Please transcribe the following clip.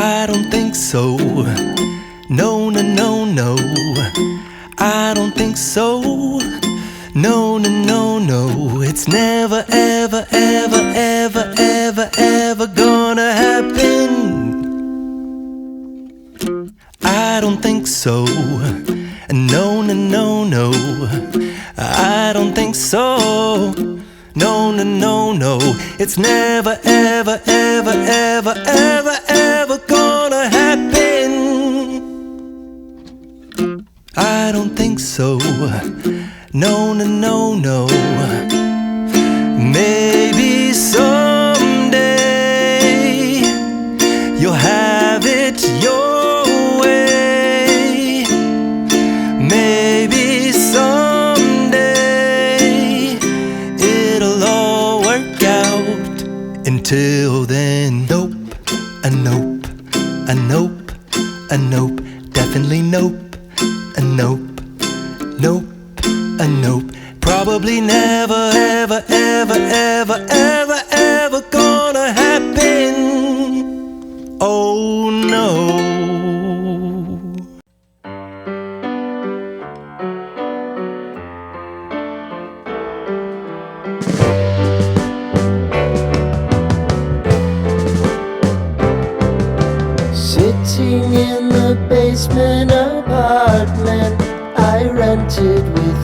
I don't think so. No, no, no, no. I don't think so. No, no, no, no. It's never, ever, ever, ever, ever, ever gonna happen. I don't think so. No, no, no, no. I don't think so. No, no, no, no. It's never, ever, ever, ever, ever, ever gonna happen. I don't think so. No, no, no, no. Maybe someday you'll have it your way. Maybe someday it'll all work out. Until then, nope, a nope, a nope, a nope, definitely nope, a nope, nope, a nope. Probably never, ever, ever, ever, ever, ever gonna happen. Oh no. Sitting in the basement apartment I rented with